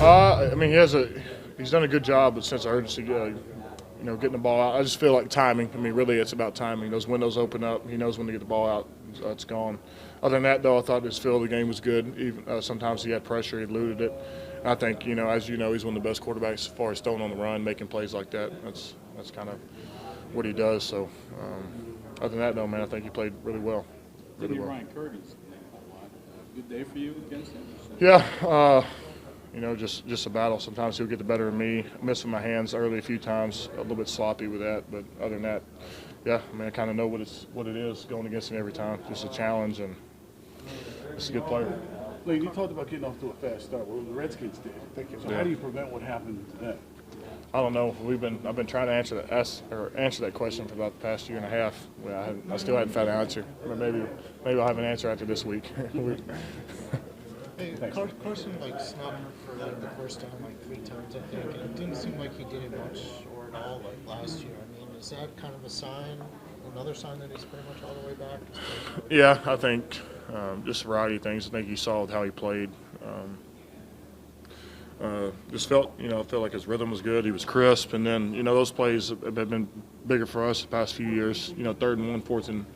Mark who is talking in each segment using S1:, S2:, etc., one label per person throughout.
S1: I mean, he's done a good job with sense of urgency. Getting the ball out. I just feel like timing. I mean, really, it's about timing. Those windows open up. He knows when to get the ball out. It's gone. Other than that, though, I thought his feel of the game was good. Even sometimes he had pressure, he eluded it. And I think, as you know, he's one of the best quarterbacks as far as throwing on the run, making plays like that. That's kind of what he does. So, other than that, though, man, I think he played really well.
S2: Really well. Ryan Curtis, good day for you against him?
S1: Yeah. Just a battle. Sometimes he'll get the better of me. Missing my hands early a few times, a little bit sloppy with that. But other than that, yeah, I mean, I kind of know what it is going against him every time. Just a challenge, and it's a good player.
S2: Lee, you talked about getting off to a fast start. Well, the Redskins did. So how do you prevent what happened today?
S1: I don't know. I've been trying to answer that question for about the past year and a half. I still haven't found an answer. Maybe I'll have an answer after this week.
S3: Hey, Carson snubbed for the first time 3 times, I think, and it didn't seem like he did it much or at all last year. I mean, is that kind of a sign, another sign that he's pretty much all the way back?
S1: Yeah, I think just a variety of things. I think you saw how he played. Just felt like his rhythm was good. He was crisp, and then those plays have been bigger for us the past few years. 3rd and 1, 4th and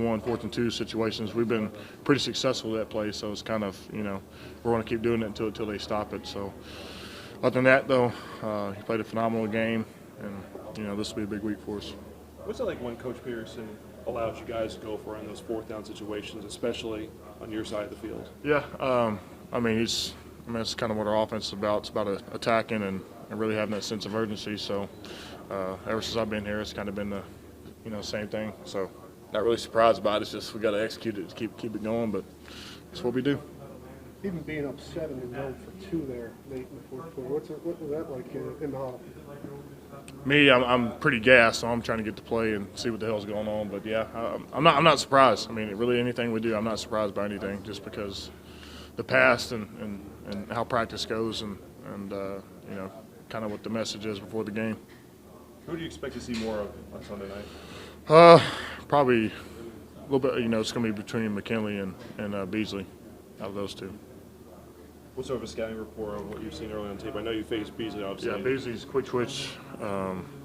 S1: 1, 4th and 2 situations. We've been pretty successful with that play, so it's kind of we're going to keep doing it until they stop it. So other than that, though, he played a phenomenal game, and this will be a big week for us.
S4: What's it like when Coach Peterson allows you guys to go for on those 4th down situations, especially on your side of the field?
S1: Yeah, that's kind of what our offense is about. It's about attacking and really having that sense of urgency. So ever since I've been here, it's kind of been the same thing. So not really surprised about it. It's just we got to execute it to keep it going. But that's what we do.
S5: Even being up 7-0 for 2 there late in the 4th quarter, what was that like in the huddle?
S1: Me, I'm pretty gassed, so I'm trying to get to play and see what the hell's going on. But yeah, I'm not surprised. I mean, really anything we do, I'm not surprised by anything, just because the past and how practice goes and kind of what the message is before the game.
S4: Who do you expect to see more of on Sunday night?
S1: Probably a little bit. It's going to be between McKinley and Beasley, out of those two.
S4: What sort of a scouting report on what you've seen early on tape? I know you faced Beasley, obviously.
S1: Yeah, Beasley's quick twitch,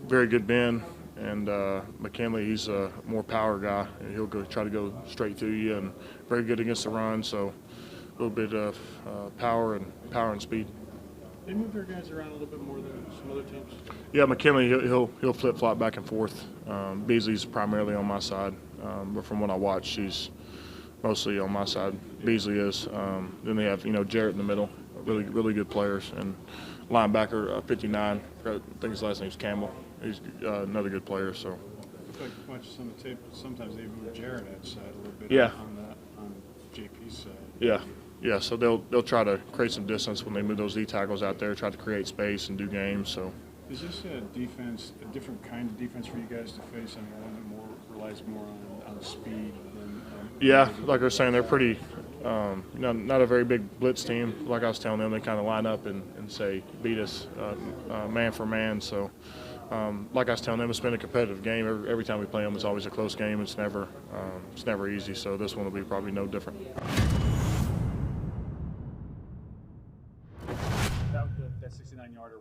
S1: very good bend, and McKinley, he's a more power guy, and he'll try to go straight through you, and very good against the run. So a little bit of power and speed.
S2: They move their guys around a little bit more than some other teams.
S1: Yeah, McKinley, he'll flip flop back and forth. Beasley's primarily on my side, but from what I watch, she's mostly on my side. Beasley is. Then they have Jarrett in the middle, really good players, and linebacker 59. I think his last name's Campbell. He's another good player. So.
S2: Looks like watching some of the tape. Sometimes they move Jarrett outside a little bit.
S1: Yeah.
S2: On JP's side.
S1: Yeah. Yeah, so they'll try to create some distance when they move those D tackles out there, try to create space and do games. So
S2: is this a different kind of defense for you guys to face? I mean, one that relies more on speed than
S1: yeah, like I was saying, they're pretty not a very big blitz team. Like I was telling them, they kind of line up and say beat us man for man. So like I was telling them, it's been a competitive game. Every time we play them, it's always a close game. It's never easy. So this one will be probably no different.
S6: That 69-yarder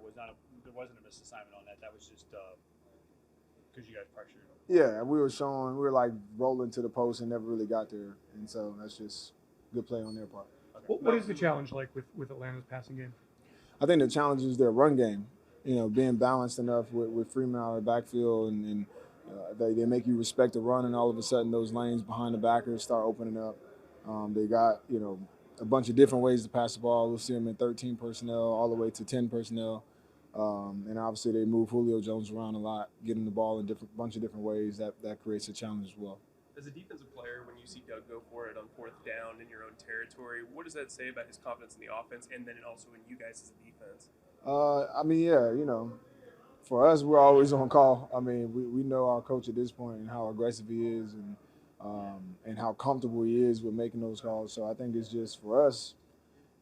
S6: there wasn't a missed assignment on that. That was just because you guys pressured.
S7: Yeah, we were like rolling to the post and never really got there, and so that's just good play on their part.
S8: Okay. What is the challenge like with Atlanta's passing game?
S7: I think the challenge is their run game. Being balanced enough with Freeman out of the backfield, and they make you respect the run, and all of a sudden those lanes behind the backers start opening up. They got a bunch of different ways to pass the ball. We'll see them in 13 personnel all the way to 10 personnel. And obviously they move Julio Jones around a lot, getting the ball in bunch of different ways. That creates a challenge as well.
S9: As a defensive player, when you see Doug go for it on 4th down in your own territory, what does that say about his confidence in the offense and then also in you guys as a defense?
S7: For us, we're always on call. I mean, we know our coach at this point and how aggressive he is and how comfortable he is with making those calls. So I think it's just for us,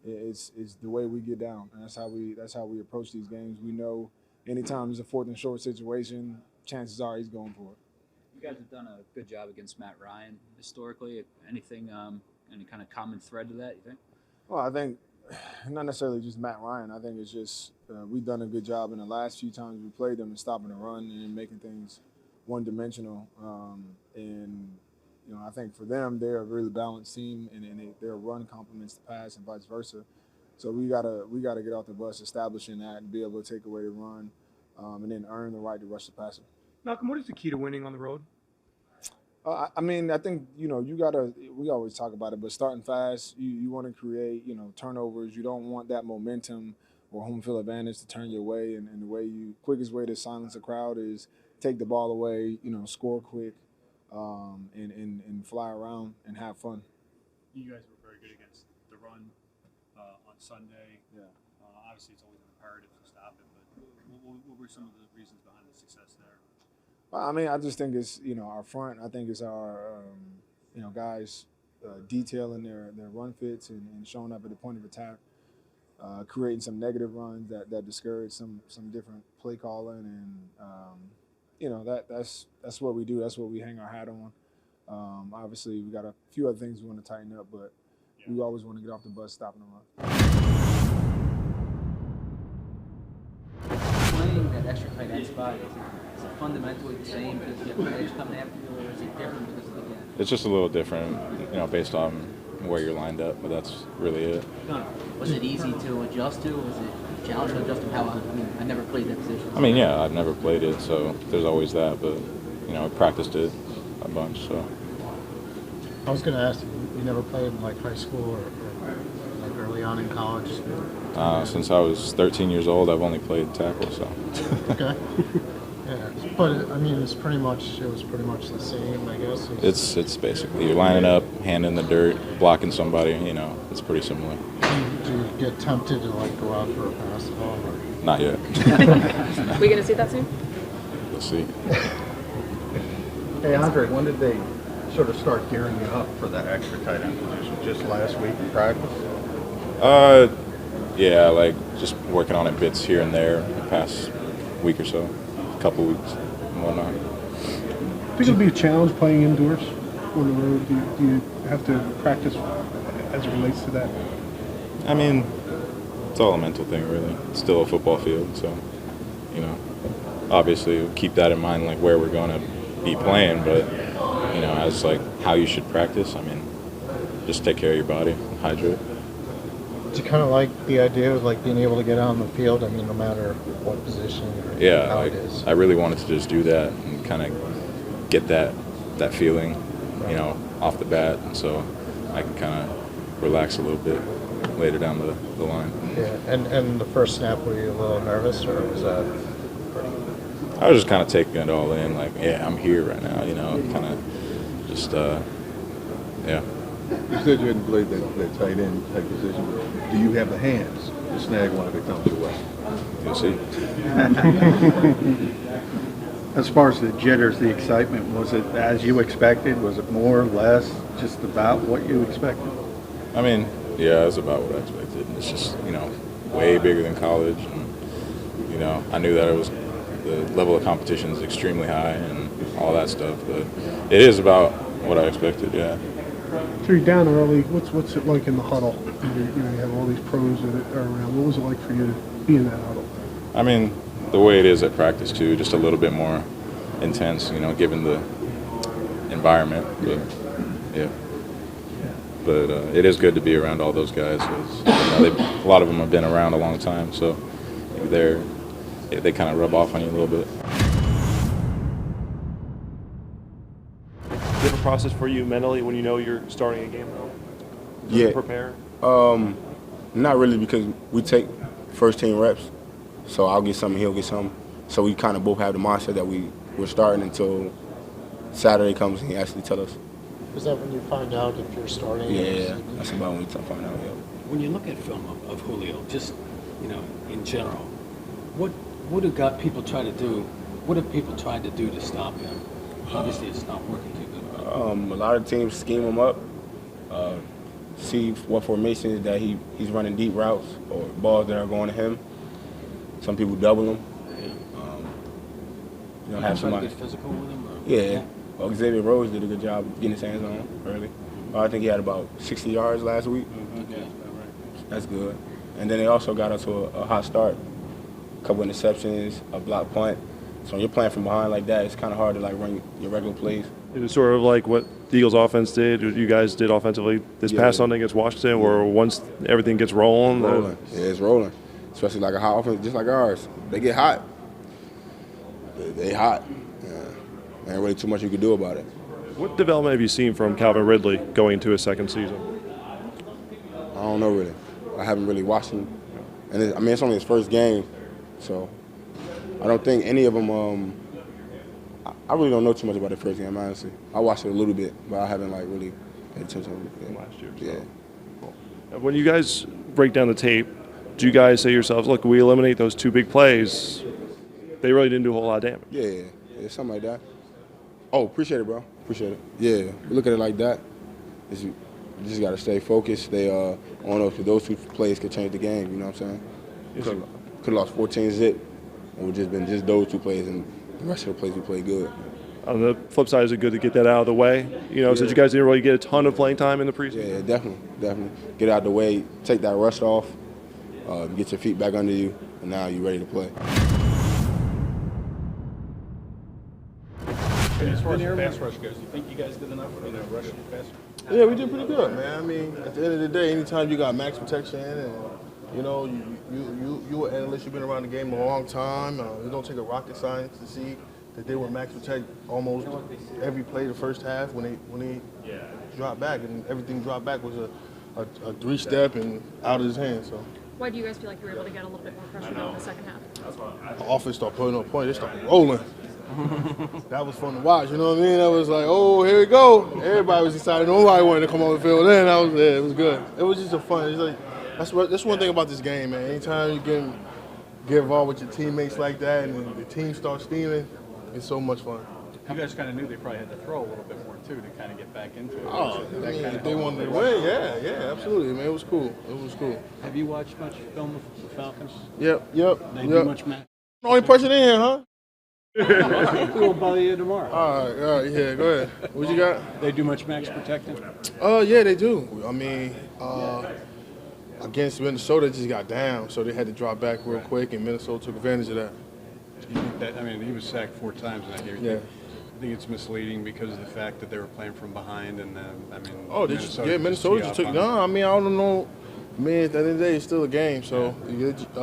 S7: it's the way we get down, and that's how we approach these games. We know anytime there's a 4th and short situation, chances are he's going for it.
S10: You guys have done a good job against Matt Ryan historically. Anything, any kind of common thread to that, you think?
S7: Well, I think not necessarily just Matt Ryan. I think it's just we've done a good job in the last few times we played them in stopping the run and making things one-dimensional. And I think for them, they're a really balanced team, and their run complements the pass and vice versa. So we gotta get off the bus establishing that and be able to take away the run, and then earn the right to rush the passer.
S8: Malcolm, what is the key to winning on the road?
S7: I mean, I think, we always talk about it, but starting fast, you want to create, turnovers. You don't want that momentum or home field advantage to turn your way. And the quickest way to silence a crowd is take the ball away, score quick, and fly around and have fun.
S6: You guys were very good against the run on Sunday.
S7: Yeah.
S6: Obviously, it's always imperative to stop it, but what were some of the reasons behind the success there?
S7: I mean, I just think it's, our front. I think it's our, guys detailing their run fits and showing up at the point of attack, creating some negative runs that discourage some different play calling. And, that's what we do. That's what we hang our hat on. Obviously, we got a few other things we want to tighten up, but we always want to get off the bus stopping the run.
S11: Playing that extra tight end spot, is it fundamentally the same because you have the edge coming after you, or is it different because of the gap?
S12: It's just a little different, based on where you're lined up, but that's really it.
S11: Was it easy to adjust to? Was it a challenge to adjust to? I never played that position.
S12: I mean, yeah, I've never played it, so there's always that, but, I practiced it a bunch, so.
S3: I was going to ask you never played in high school or early on in college?
S12: Since I was 13 years old, I've only played tackle, so.
S3: Okay. Yeah, but it was pretty much the same, I guess.
S12: It's basically you're lining up, hand in the dirt, blocking somebody. It's pretty similar.
S3: Do you get tempted to go out for a pass ball? Or?
S12: Not yet.
S13: We gonna see that soon?
S12: We'll see.
S14: Hey Andre, when did they sort of start gearing you up for that extra tight end position? Just last week in practice?
S12: Yeah, just working on it bits here and there the past week or so, a couple weeks and whatnot.
S5: Think it'll be a challenge playing indoors on the road? Do you have to practice as it relates to that?
S12: I mean, it's all a mental thing, really. It's still a football field, so, obviously we'll keep that in mind, where we're going to be playing, but, as, how you should practice, just take care of your body, hydrate.
S3: Do you kind of like the idea of being able to get out on the field? No matter what position or how it is.
S12: I really wanted to just do that and kind of get that feeling, off the bat, and so I can kind of relax a little bit later down the line.
S3: Yeah, and the first snap, were you a little nervous, or was that pretty?
S12: I was just kind of taking it all in, I'm here right now, kind of just, yeah.
S14: You said you hadn't played that tight end type position. Do you have the hands to snag one if it comes your way?
S12: You'll see.
S14: As far as the jitters, the excitement, was it as you expected? Was it more or less just about what you expected?
S12: Yeah, it's about what I expected. It's just, way bigger than college. And, I knew that the level of competition is extremely high and all that stuff. But it is about what I expected, yeah.
S5: So you're down early. What's it like in the huddle? You have all these pros that are around. What was it like for you to be in that huddle?
S12: The way it is at practice too, just a little bit more intense, given the environment. But, yeah. But it is good to be around all those guys. A lot of them have been around a long time, so they kind of rub off on you a little bit.
S4: Do you have a process for you mentally when you know you're starting a game?
S15: Yeah.
S4: Prepare?
S15: Not really, because we take first team reps. So I'll get something, he'll get something. So we kind of both have the mindset that we're starting until Saturday comes and he actually tells us.
S3: Is that when you find out if you're starting?
S15: Yeah, that's about when we find out, yeah.
S16: When you look at film of Julio, just, in general, what have people tried to do? What have people tried to do to stop him? Obviously, it's not working too good.
S15: A lot of teams scheme him up, see what formations that he's running deep routes or balls that are going to him. Some people double him. Have somebody
S16: get physical with him? Or?
S15: Yeah. Well, Xavier Rhodes did a good job getting his hands on him early. I think he had about 60 yards last week.
S16: Okay.
S15: that's good. And then they also got us to a hot start, a couple interceptions, a block punt. So when you're playing from behind like that, it's kind of hard to like run your regular plays.
S4: It was sort of like what the Eagles offense did, or you guys did offensively this past Sunday against Washington, where once everything gets rolling.
S15: Yeah, it's rolling. Especially like a hot offense, just like ours. They get hot. They hot. There ain't really too much you can do about it.
S4: What development have you seen from Calvin Ridley going into his second season?
S15: I don't know really. I haven't really watched him. And it's only his first game, so I don't think any of them I really don't know too much about the first game, honestly. I watched it a little bit, but I haven't like really paid attention to it
S4: last year.
S15: Yeah.
S4: Cool. When you guys break down the tape, do you guys say to yourselves, look, we eliminate those two big plays, they really didn't do a whole lot of damage?
S15: Yeah, something like that. Oh, appreciate it, bro. Appreciate it. Yeah, we look at it like that. You just got to stay focused. Stay on those two plays could change the game, you know what I'm saying? Could have lost 14-zip, and it would just been just those two plays, and the rest of the plays we played good.
S4: On the flip side, is it good to get that out of the way? Since you guys didn't really get a ton of playing time in the preseason?
S15: Yeah, definitely. Get out of the way, take that rust off, get your feet back under you, and now you're ready to play.
S2: As far as the pass rush goes, do you think you guys did enough in the rush and pass?
S17: Yeah, we did pretty good, man. I mean, at the end of the day, anytime you got max protection and, you're an analyst, you've been around the game a long time. It don't take a rocket science to see that they were max protect almost every play the first half when they dropped back, and everything dropped back was a three-step and out of his hands. So.
S13: Why do you guys feel like you were able to get a little bit more pressure down in the second half?
S17: The offense started putting up points. They started rolling. That was fun to watch, you know what I mean? That was like, oh, here we go. Everybody was excited. Nobody wanted to come on the field. Then it was good. It was just a fun. It's like that's one thing about this game, man. Anytime you get involved with your teammates like that, and the team starts steaming, it's so much fun.
S2: You guys kind of knew they probably had to throw a little bit more too to kind of get back into it.
S17: Oh, if they wanted to win, yeah, absolutely, man. It was cool.
S16: Have you watched much film of the Falcons?
S17: Yep.
S16: They do much match.
S17: Only person in here, huh?
S16: We'll bother you tomorrow.
S17: All right, yeah, go ahead. What you got?
S16: They do much max protecting?
S17: Yeah, they do. I mean, against Minnesota, they just got down, so they had to drop back real quick, and Minnesota took advantage of that.
S2: You think that? I mean, he was sacked 4 times in that game.
S17: Yeah.
S2: I think it's misleading because of the fact that they were playing from behind, and
S17: Minnesota just took. No, I mean, I don't know. I mean, at the end of the day, it's still a game, so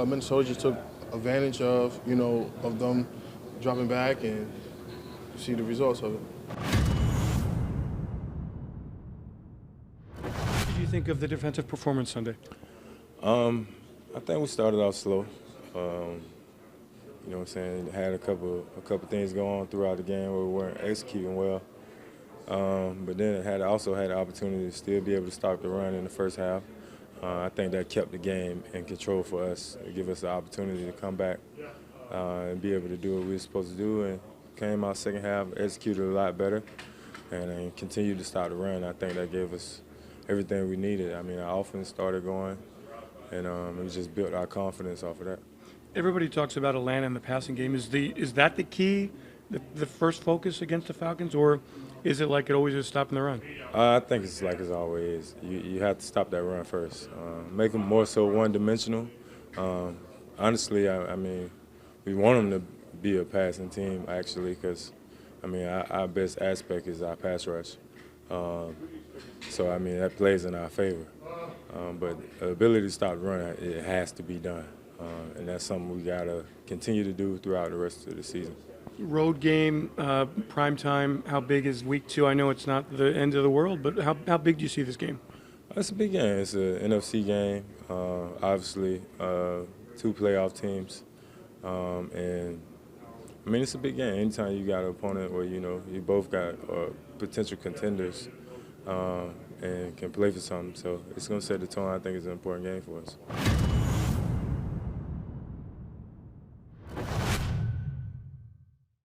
S17: Minnesota just took advantage of of them dropping back, and you see the results of it.
S8: What did you think of the defensive performance Sunday?
S12: I think we started off slow. You know what I'm saying? Had a couple things going on throughout the game where we weren't executing well. But then also had the opportunity to still be able to stop the run in the first half. I think that kept the game in control for us, give us the opportunity to come back and be able to do what we were supposed to do. And came out second half, executed a lot better, and continued to stop the run. I think that gave us everything we needed. I mean, our offense started going, and we just built our confidence off of that.
S8: Everybody talks about Atlanta in the passing game. Is that the key, the first focus against the Falcons, or is it like it always is stopping the run?
S12: I think it's like it's always. You have to stop that run first. Make them more so one-dimensional. Honestly, I mean, we want them to be a passing team, actually, because, I mean, our best aspect is our pass rush. So, I mean, that plays in our favor. But the ability to stop the run, it has to be done. And that's something we got to continue to do throughout the rest of the season.
S8: Road game, prime time, how big is week 2? I know it's not the end of the world, but how big do you see this game?
S12: It's a big game. It's an NFC game, obviously, 2 playoff teams. And, I mean, it's a big game. Anytime you got an opponent where, you both got potential contenders and can play for something. So it's going to set the tone. I think it's an important game for us.